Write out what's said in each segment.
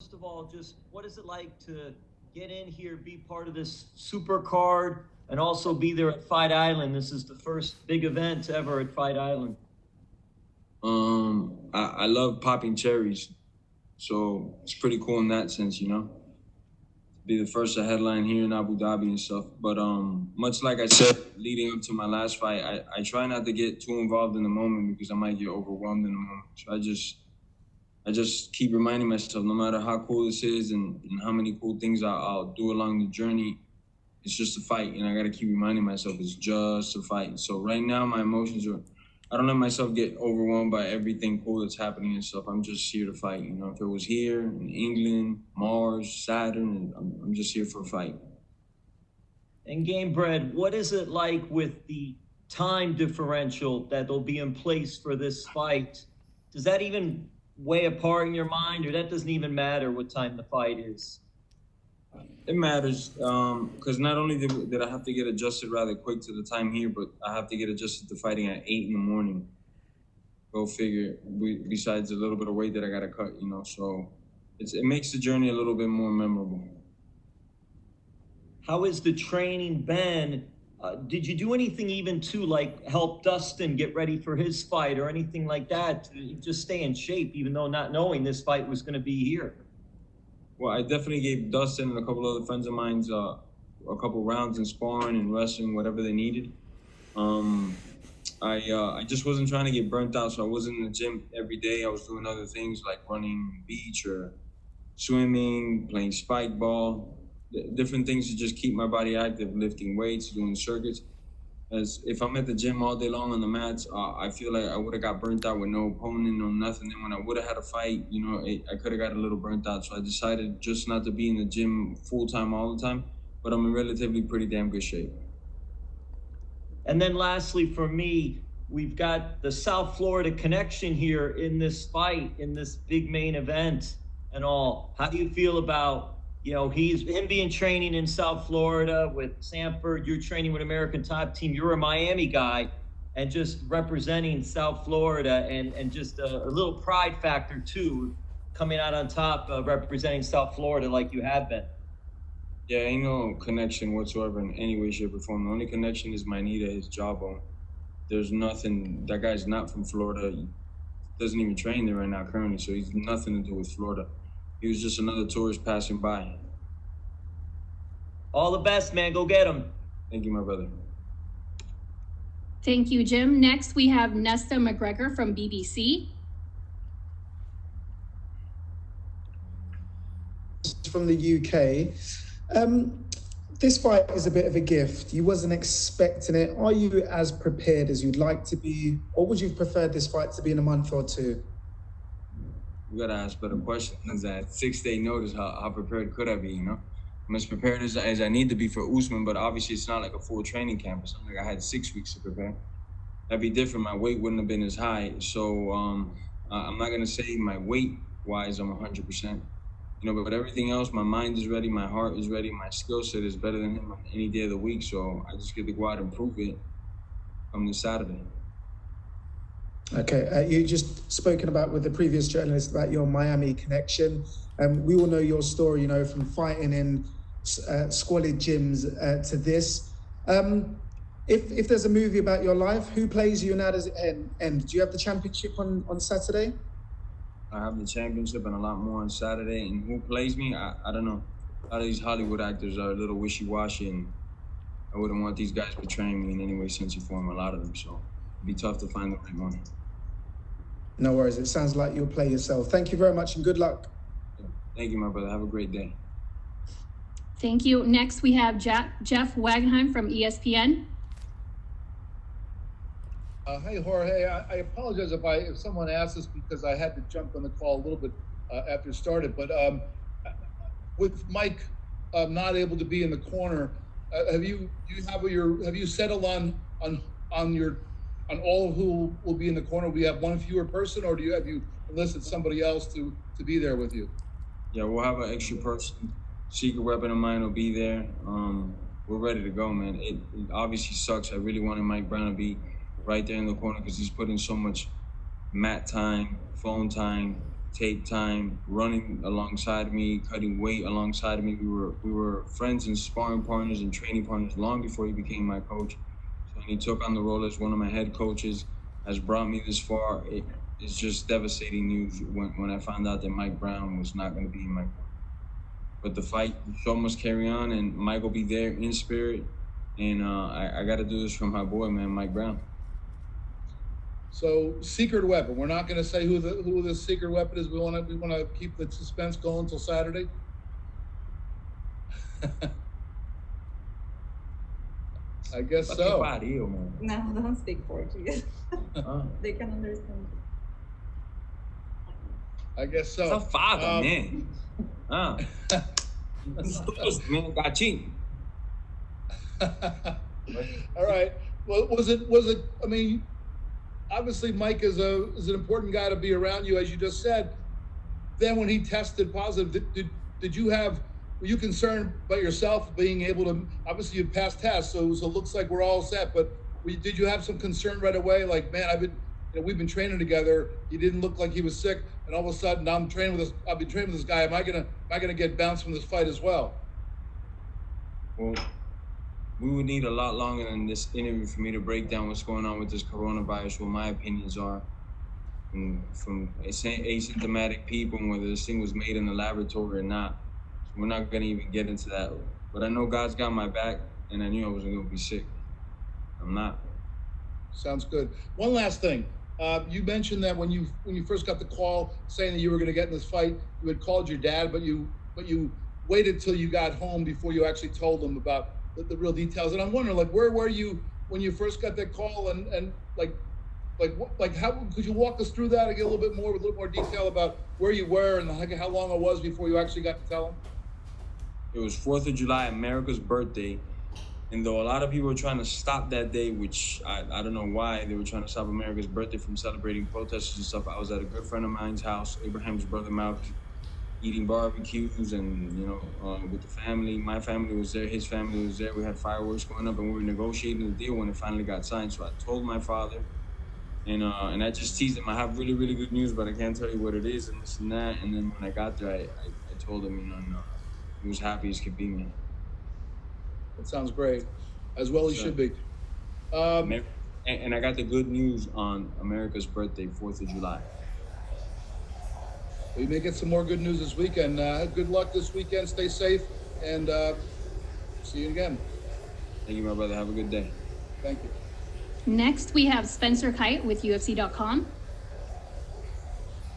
first of all, just what is it like to get in here, be part of this super card, and also be there at Fight Island? This is the first big event ever at Fight Island. I love popping cherries, so it's pretty cool in that sense, you know. Be the first to headline here in Abu Dhabi and stuff. But much like I said, leading up to my last fight, I try not to get too involved in the moment because I might get overwhelmed in the moment. So I just keep reminding myself, no matter how cool this is and how many cool things I'll do along the journey, it's just a fight. And I got to keep reminding myself it's just a fight. So right now, my emotions are, I don't let myself get overwhelmed by everything cool that's happening and stuff. I'm just here to fight. You know, if it was here in England, Mars, Saturn, I'm just here for a fight. And Gamebred, what is it like with the time differential that'll be in place for this fight? Does that even weigh a part in your mind, or that doesn't even matter what time the fight is? It matters because not only did I have to get adjusted rather quick to the time here, but I have to get adjusted to fighting at 8 in the morning. Go figure. Besides a little bit of weight that I got to cut, you know, so it makes the journey a little bit more memorable. How has the training been? Did you do anything even to like help Dustin get ready for his fight or anything like that to just stay in shape, even though not knowing this fight was going to be here? Well, I definitely gave Dustin and a couple other friends of mine a couple rounds in sparring and wrestling, whatever they needed. I just wasn't trying to get burnt out, so I wasn't in the gym every day. I was doing other things like running beach or swimming, playing spike ball, different things to just keep my body active, lifting weights, doing circuits. As if I'm at the gym all day long on the mats, I feel like I would have got burnt out with no opponent, no nothing. And when I would have had a fight, you know, I could have got a little burnt out. So I decided just not to be in the gym full time all the time, but I'm in relatively pretty damn good shape. And then lastly, for me, we've got the South Florida connection here in this fight, in this big main event and all. How do you feel about, you know, him being training in South Florida with Sanford, you're training with American Top Team, you're a Miami guy, and just representing South Florida and just a little pride factor too, coming out on top representing South Florida like you have been? Yeah, ain't no connection whatsoever in any way, shape, or form. The only connection is my knee to his jawbone. There's nothing, that guy's not from Florida. He doesn't even train there right now currently, so he's nothing to do with Florida. He was just another tourist passing by. All the best, man. Go get him. Thank you, my brother. Thank you, Jim. Next, we have Nesta McGregor from BBC. From the UK. This fight is a bit of a gift. You wasn't expecting it. Are you as prepared as you'd like to be, or would you have preferred this fight to be in a month or two? You gotta ask better questions. At 6-day notice, how prepared could I be, you know? I'm as prepared as I need to be for Usman, but obviously it's not like a full training camp. It's not like I had 6 weeks to prepare. That'd be different. My weight wouldn't have been as high. So I'm not gonna say my weight-wise I'm 100%. You know, but everything else, my mind is ready, my heart is ready, my skill set is better than him on any day of the week. So I just get to go out and prove it on this Saturday. Okay, you just spoken about with the previous journalist about your Miami connection. We all know your story, you know, from fighting in squalid gyms to this. If there's a movie about your life, who plays you and how does it end? Do you have the championship on Saturday? I have the championship and a lot more on Saturday. And who plays me, I don't know. A lot of these Hollywood actors are a little wishy-washy, and I wouldn't want these guys betraying me in any way, sense, or form, a lot of them. So it'd be tough to find the right one. No worries. It sounds like you'll play yourself. Thank you very much and good luck. Thank you, my brother. Have a great day. Thank you. Next, we have Jeff Wagenheim from ESPN. Hey, Jorge. I apologize if someone asked this because I had to jump on the call a little bit after it started. But with Mike not able to be in the corner, have you settled on all who will be in the corner? Will you have one fewer person, or have you enlisted somebody else to be there with you? Yeah, we'll have an extra person. Secret weapon of mine will be there. We're ready to go, man. It obviously sucks. I really wanted Mike Brown to be right there in the corner because he's put in so much mat time, phone time, tape time, running alongside me, cutting weight alongside me. We were friends and sparring partners and training partners long before he became my coach. So when he took on the role as one of my head coaches, has brought me this far. It's just devastating news when I found out that Mike Brown was not going to be in my corner. But the fight, the show must carry on, and Mike will be there in spirit. And I got to do this for my boy, man, Mike Brown. So, secret weapon. We're not going to say who the secret weapon is. We want to keep the suspense going until Saturday. I guess so. No, don't speak Portuguese. They can understand. I guess so. Safada, man. Man, gatinho. All right. Well, was it? I mean, obviously, Mike is an important guy to be around you, as you just said. Then, when he tested positive, did you were you concerned about yourself being able to? Obviously, you passed tests, so it looks like we're all set. But did you have some concern right away? Like, man, we've been training together. He didn't look like he was sick, and all of a sudden, I've been training with this guy. Am I gonna get bounced from this fight as well? Well, we would need a lot longer than this interview for me to break down what's going on with this coronavirus, what my opinions are, and from asymptomatic people, and whether this thing was made in the laboratory or not. So we're not going to even get into that. But I know God's got my back, and I knew I wasn't going to be sick. I'm not. Sounds good. One last thing. You mentioned that when you first got the call saying that you were going to get in this fight, you had called your dad, but you waited till you got home before you actually told him about the real details. And I'm wondering, like, where were you when you first got that call, and how could you walk us through that and get a little bit more detail about where you were and how long it was before you actually got to tell him? It was 4th of July, America's birthday. And though a lot of people were trying to stop that day, which I don't know why they were trying to stop America's birthday from celebrating protesters and stuff, I was at a good friend of mine's house, Abraham's brother Malcolm, eating barbecues and, with the family. My family was there, his family was there. We had fireworks going up, and we were negotiating the deal when it finally got signed. So I told my father, and I just teased him. I have really, really good news, but I can't tell you what it is and this and that. And then when I got there, I told him, and he was happy as could be, man. That sounds great. As well, he should be. And I got the good news on America's birthday, 4th of July. We may get some more good news this weekend. Good luck this weekend. Stay safe, and see you again. Thank you, my brother. Have a good day. Thank you. Next, we have Spencer Kite with UFC.com.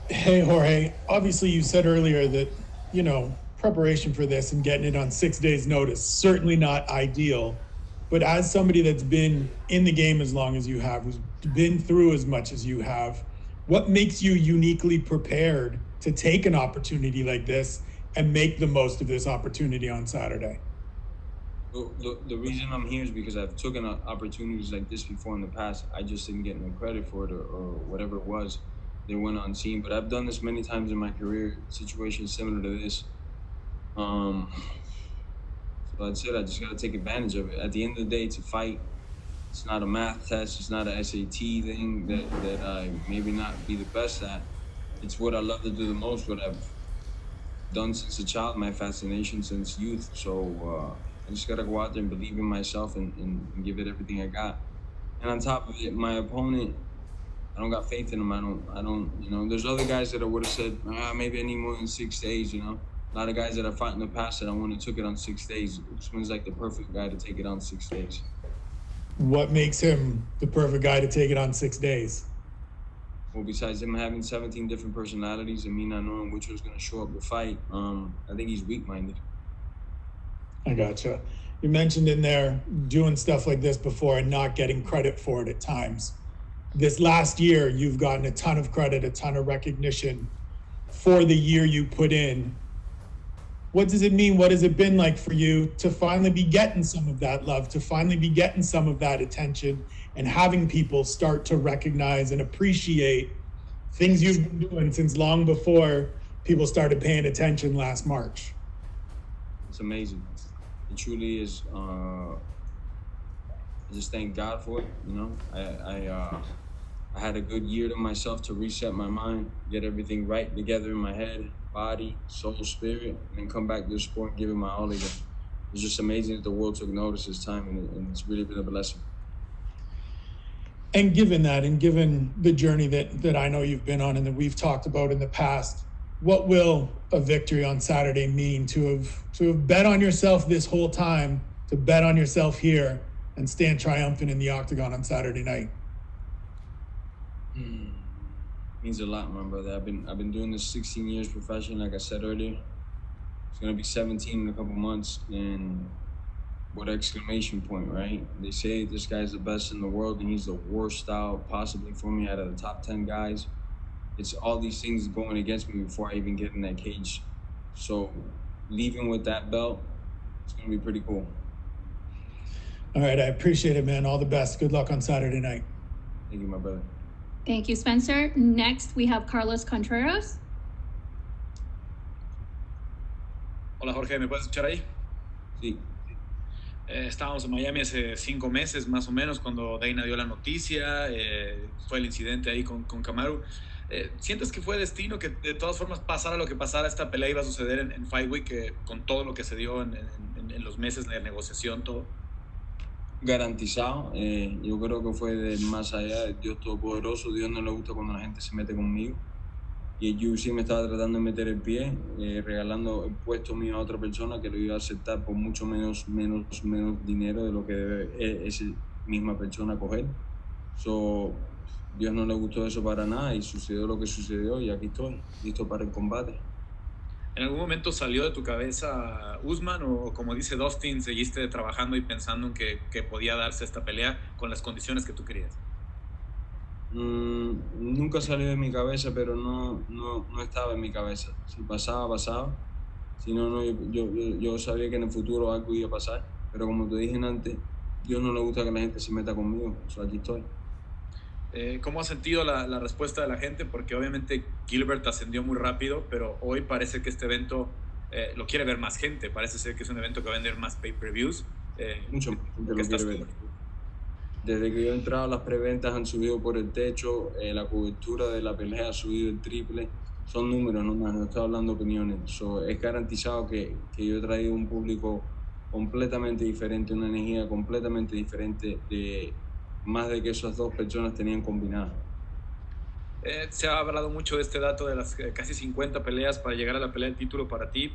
Hey, Jorge. Obviously, you said earlier that, preparation for this and getting it on 6 days' notice, certainly not ideal. But as somebody that's been in the game as long as you have, who's been through as much as you have, what makes you uniquely prepared to take an opportunity like this and make the most of this opportunity on Saturday? The reason I'm here is because I've taken opportunities like this before in the past. I just didn't get no credit for it or whatever it was. They went unseen. But I've done this many times in my career, situations similar to this. So that's it. I just got to take advantage of it. At the end of the day, it's a fight. It's not a math test. It's not a SAT thing that I maybe not be the best at. It's what I love to do the most, what I've done since a child, my fascination since youth. So I just got to go out there and believe in myself and give it everything I got. And on top of it, my opponent, I don't got faith in him. I don't, there's other guys that I would have said, maybe I need more than 6 days, A lot of guys that I fought in the past that I wouldn't have took it on 6 days. Usman's like the perfect guy to take it on 6 days. What makes him the perfect guy to take it on 6 days? Well, besides him having 17 different personalities and me not knowing which was going to show up to fight, I think he's weak-minded. I gotcha. You mentioned in there doing stuff like this before and not getting credit for it at times. This last year, you've gotten a ton of credit, a ton of recognition for the year you put in. What does it mean? What has it been like for you to finally be getting some of that love, to finally be getting some of that attention and having people start to recognize and appreciate things you've been doing since long before people started paying attention last March? It's amazing. It truly is. I just thank God for it. I had a good year to myself to reset my mind, get everything right together in my head, body, soul, spirit, and then come back to the sport and give it my all again. It's just amazing that the world took notice this time, and it's really been a blessing. And given that, and given the journey that I know you've been on and that we've talked about in the past, what will a victory on Saturday mean to have bet on yourself this whole time, to bet on yourself here and stand triumphant in the octagon on Saturday night? Means a lot, my brother. I've been doing this 16 years professionally, like I said earlier. It's gonna be 17 in a couple months, and what exclamation point, right? They say this guy's the best in the world, and he's the worst out possibly for me out of the top 10 guys. It's all these things going against me before I even get in that cage. So leaving with that belt, it's gonna be pretty cool. All right, I appreciate it, man. All the best. Good luck on Saturday night. Thank you, my brother. Thank you, Spencer. Next, we have Carlos Contreras. Hola Jorge, ¿me puedes escuchar ahí? Sí. Estábamos en Miami hace 5 meses más o menos cuando Dana dio la noticia, fue el incidente ahí con Kamaru. ¿Sientes que fue destino que de todas formas pasara lo que pasara, esta pelea iba a suceder en Fight Week con todo lo que se dio en los meses de negociación, todo? Garantizado. Yo creo que fue de más allá de Dios Todopoderoso. Dios no le gusta cuando la gente se mete conmigo. Y el UFC me estaba tratando de meter el pie, regalando el puesto mío a otra persona que lo iba a aceptar por mucho menos dinero de lo que debe esa misma persona coger. So, Dios no le gustó eso para nada y sucedió lo que sucedió y aquí estoy, listo para el combate. ¿En algún momento salió de tu cabeza Usman o como dice Dustin, seguiste trabajando y pensando en que podía darse esta pelea con las condiciones que tú querías? Nunca salió de mi cabeza, pero no estaba en mi cabeza. Si pasaba, pasaba. Si no, yo sabía que en el futuro algo iba a pasar. Pero como te dije antes, Dios no le gusta que la gente se meta conmigo. Aquí estoy. ¿Cómo has sentido la respuesta de la gente? Porque obviamente Gilbert ascendió muy rápido, pero hoy parece que este evento lo quiere ver más gente. Parece ser que es un evento que va a vender más pay-per-views. Mucho más gente lo quiere ver. Desde que yo he entrado, las preventas han subido por el techo, la cobertura de la pelea ha subido el triple. Son números nomás, no estoy hablando opiniones. Es garantizado que yo he traído un público completamente diferente, una energía completamente diferente de más de que esas dos personas tenían combinadas. Se ha hablado mucho de este dato de las casi 50 peleas para llegar a la pelea del título para ti.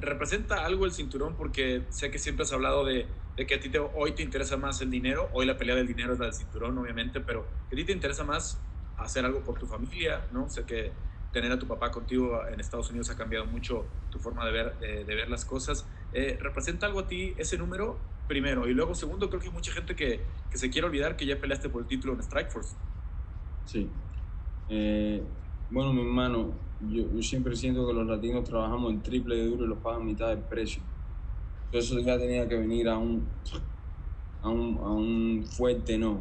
¿Representa algo el cinturón? Porque sé que siempre has hablado de que a ti hoy te interesa más el dinero, hoy la pelea del dinero es la del cinturón, obviamente, pero que a ti te interesa más hacer algo por tu familia, ¿no? Sé que tener a tu papá contigo en Estados Unidos ha cambiado mucho tu forma de ver las cosas. ¿Representa algo a ti ese número? Primero, y luego segundo, creo que hay mucha gente que se quiere olvidar que ya peleaste por el título en Strikeforce. Sí. Bueno, mi hermano, yo siempre siento que los latinos trabajamos el triple de duro y los pagan mitad del precio. Eso ya tenía que venir a un fuerte no.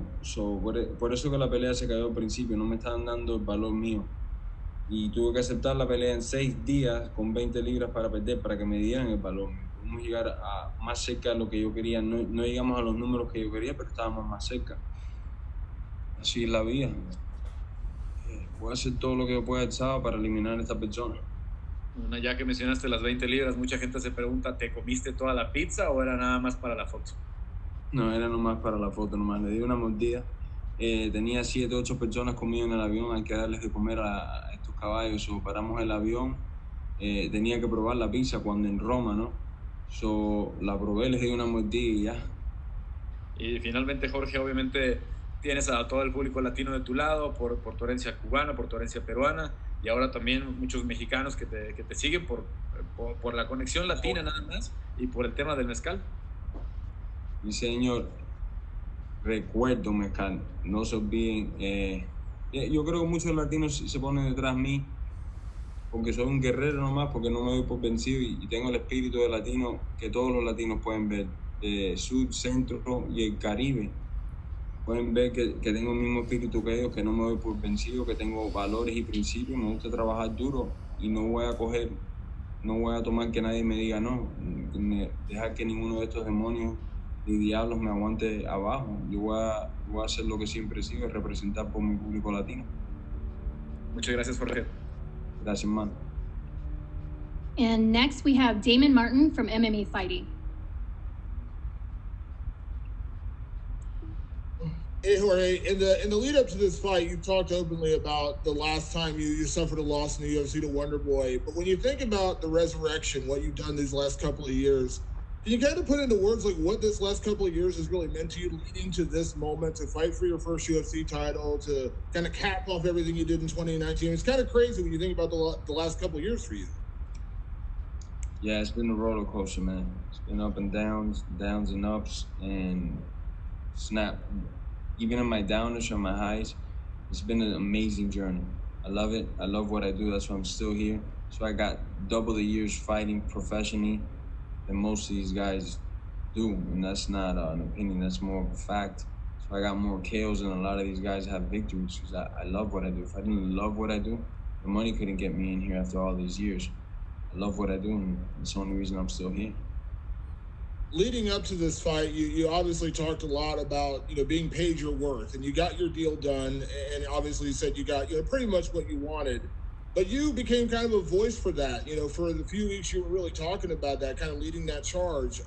Por eso que la pelea se cayó al principio, no me estaban dando el valor mío. Y tuve que aceptar la pelea en 6 días con 20 libras para perder, para que me dieran el valor. Pudimos llegar a más cerca de lo que yo quería. No llegamos a los números que yo quería, pero estábamos más cerca. Así es la vida. Voy a hacer todo lo que yo pueda el sábado para eliminar a esta persona. Bueno, ya que mencionaste las 20 libras, mucha gente se pregunta, ¿te comiste toda la pizza o era nada más para la foto? No, era nomás para la foto, nomás. Le di una mordida. Tenía 7, 8 personas conmigo en el avión, hay que darles de comer a estos caballos. Paramos el avión, tenía que probar la pizza cuando en Roma, ¿no? La probé, les di una mordida y ya. Y finalmente, Jorge, obviamente tienes a todo el público latino de tu lado por tu herencia cubana, por tu herencia peruana y ahora también muchos mexicanos que te siguen por la conexión latina nada más y por el tema del mezcal. Mi señor, recuerdo mezcal, no se olviden. Yo creo que muchos latinos se ponen detrás de mí porque soy un guerrero nomás, porque no me doy por vencido y tengo el espíritu de latino que todos los latinos pueden ver, sur, centro y el Caribe. Pueden ver que tengo el mismo espíritu que ellos, que no me doy por vencido, que tengo valores y principios, me gusta trabajar duro y no voy a tomar que nadie me diga no, dejar que ninguno de estos demonios ni diablos me aguante abajo. Yo voy a hacer lo que siempre he sido, representar por mi público latino. Muchas gracias, Jorge. Gracias, man. And next we have Damon Martin from MMA Fighting. Hey Jorge, in the lead up to this fight, you talked openly about the last time you suffered a loss in the UFC to Wonder Boy. But when you think about the resurrection, what you've done these last couple of years, can you kind of put into words like what this last couple of years has really meant to you, leading to this moment to fight for your first UFC title, to kind of cap off everything you did in 2019? It's kind of crazy when you think about the last couple of years for you. Yeah, it's been a roller coaster, man. It's been up and downs, downs and ups, and snap. Even in my downers or my highs, it's been an amazing journey. I love it. I love what I do. That's why I'm still here. So I got double the years fighting professionally than most of these guys do. And that's not an opinion, that's more of a fact. So I got more KOs than a lot of these guys have victories because I love what I do. If I didn't love what I do, the money couldn't get me in here after all these years. I love what I do, and it's the only reason I'm still here. Leading up to this fight, you obviously talked a lot about, being paid your worth, and you got your deal done, and obviously you said you got, pretty much what you wanted. But you became kind of a voice for that, for the few weeks you were really talking about that, kind of leading that charge.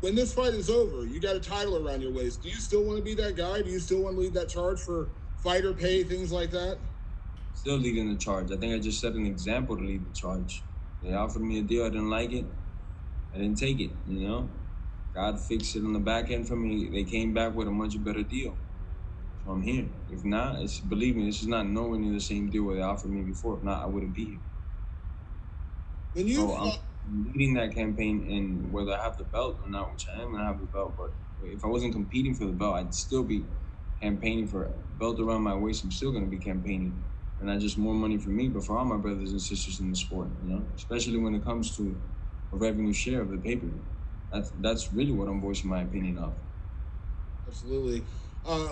When this fight is over, you got a title around your waist. Do you still want to be that guy? Do you still want to lead that charge for fighter pay, things like that? Still leading the charge. I think I just set an example to lead the charge. They offered me a deal, I didn't like it. I didn't take it, God fixed it on the back end for me. They came back with a much better deal. So I'm here. If not, believe me, this is not nowhere near the same deal where they offered me before. If not, I wouldn't be here. I'm leading that campaign, and whether I have the belt or not, which I am gonna have the belt, but if I wasn't competing for the belt, I'd still be campaigning for a belt around my waist. I'm still gonna be campaigning. And not just more money for me, but for all my brothers and sisters in the sport, especially when it comes to a revenue share of the pay-per-view. That's really what I'm voicing my opinion of. Absolutely.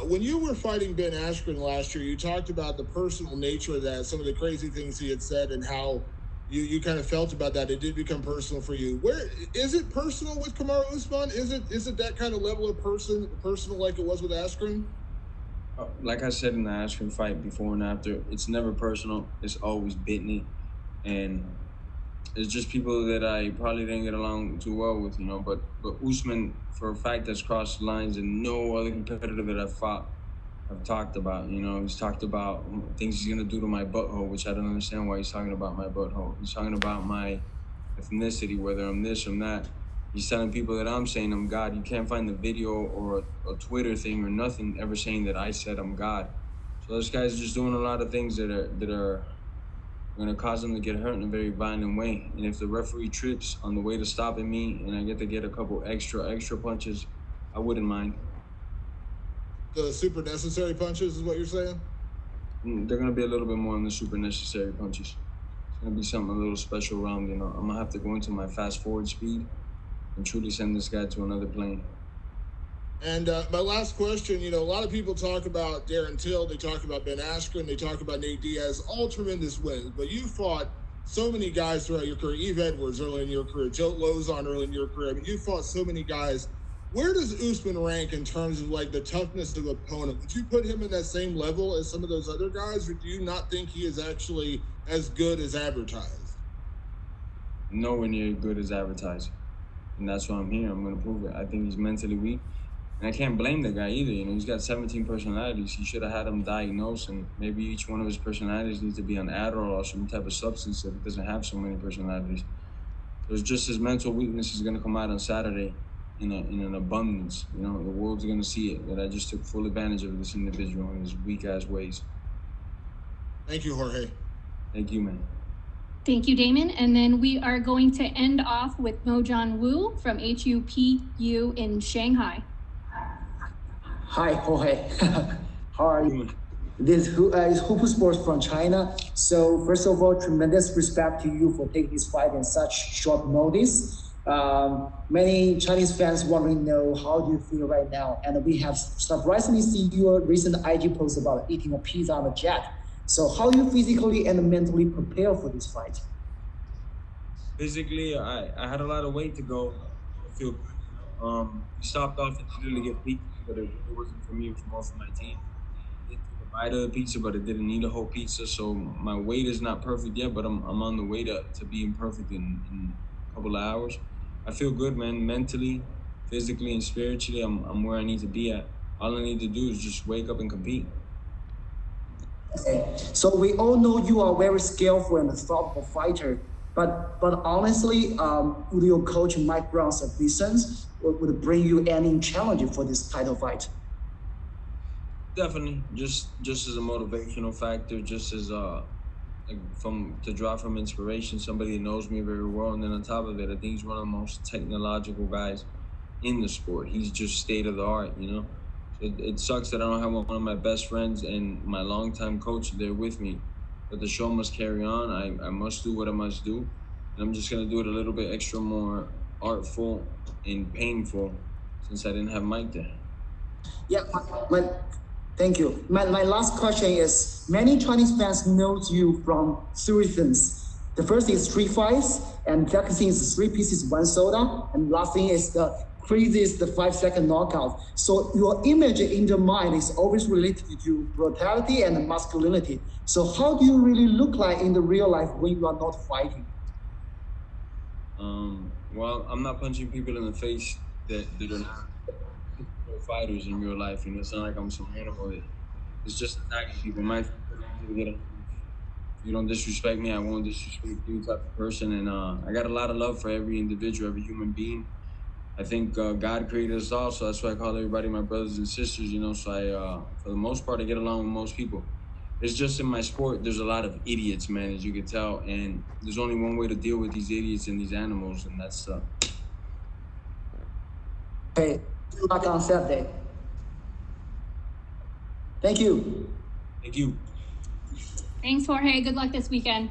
When you were fighting Ben Askren last year, you talked about the personal nature of that, some of the crazy things he had said, and how you kind of felt about that. It did become personal for you. Where is it personal with Kamaru Usman? Is it that kind of level of personal like it was with Askren? Like I said in the Askren fight before and after, it's never personal. It's always bitten, and it's just people that I probably didn't get along too well with, But Usman, for a fact, has crossed lines, and no other competitor that I've fought have talked about. He's talked about things he's gonna do to my butthole, which I don't understand why he's talking about my butthole. He's talking about my ethnicity, whether I'm this or that. He's telling people that I'm saying I'm God. You can't find the video or a Twitter thing or nothing ever saying that I said I'm God. So this guy's just doing a lot of things that are going to cause him to get hurt in a very violent way. And if the referee trips on the way to stopping me and I get to get a couple extra punches, I wouldn't mind. The super necessary punches is what you're saying? They're going to be a little bit more than the super necessary punches. It's going to be something a little special around, I'm going to have to go into my fast forward speed and truly send this guy to another plane. And my last question, a lot of people talk about Darren Till, they talk about Ben Askren, they talk about Nate Diaz, all tremendous wins, but you fought so many guys throughout your career, Eve Edwards early in your career, Joe Lozon early in your career. I mean, you fought so many guys. Where does Usman rank in terms of like the toughness of opponent? Would you put him in that same level as some of those other guys, or do you not think he is actually as good as advertised? Nowhere near as good as advertised. And that's why I'm here. I'm going to prove it. I think he's mentally weak. And I can't blame the guy either. He's got 17 personalities. He should have had him diagnosed, and maybe each one of his personalities needs to be on Adderall or some type of substance that doesn't have so many personalities. So it's just his mental weakness is going to come out on Saturday in an abundance. The world's going to see it, that I just took full advantage of this individual in his weak-ass ways. Thank you, Jorge. Thank you, man. Thank you, Damon. And then we are going to end off with Mojan Wu from HUPU in Shanghai. Hi, Jorge. How are you? This is Hupu Sports from China. So first of all, tremendous respect to you for taking this fight in such short notice. Many Chinese fans want to know how do you feel right now? And we have surprisingly seen your recent IG post about eating a pizza on the jet. So how do you physically and mentally prepare for this fight? Physically, I had a lot of weight to go. I feel good, We stopped off at Chile to get pizza, but it wasn't for me. It was more for my team. I did take a bite of the pizza, but I didn't need a whole pizza. So my weight is not perfect yet, but I'm on the way to being perfect in a couple of hours. I feel good, man. Mentally, physically, and spiritually, I'm where I need to be at. All I need to do is just wake up and compete. Okay. So we all know you are a very skillful and thoughtful fighter. But honestly, would your coach Mike Brown's ambitions would bring you any challenge for this title fight? Definitely, just as a motivational factor, just as to draw from inspiration, somebody that knows me very well, and then on top of it, I think he's one of the most technological guys in the sport. He's just state of the art, you know. So it sucks that I don't have one of my best friends and my longtime coach there with me, but the show must carry on. I must do what I must do, and I'm just gonna do it a little bit extra more artful and painful since I didn't have Mike there. Yeah, thank you. My last question is, many Chinese fans know you from three things. The first is 3 fights, and second thing is 3 pieces, 1 soda, and last thing is the craziest 5-second knockout. So your image in the mind is always related to brutality and masculinity. So how do you really look like in the real life when you are not fighting? Well, I'm not punching people in the face that are not fighters in real life. You know, it's not like I'm some animal. It's just attacking people. My if you don't disrespect me, I won't disrespect you type of person. And I got a lot of love for every individual, every human being. I think God created us all, so that's why I call everybody my brothers and sisters, you know. So for the most part, I get along with most people. It's just in my sport, there's a lot of idiots, man, as you can tell. And there's only one way to deal with these idiots and these animals, and that's... Hey, good luck on Saturday. Thank you. Thank you. Thanks, Jorge. Good luck this weekend.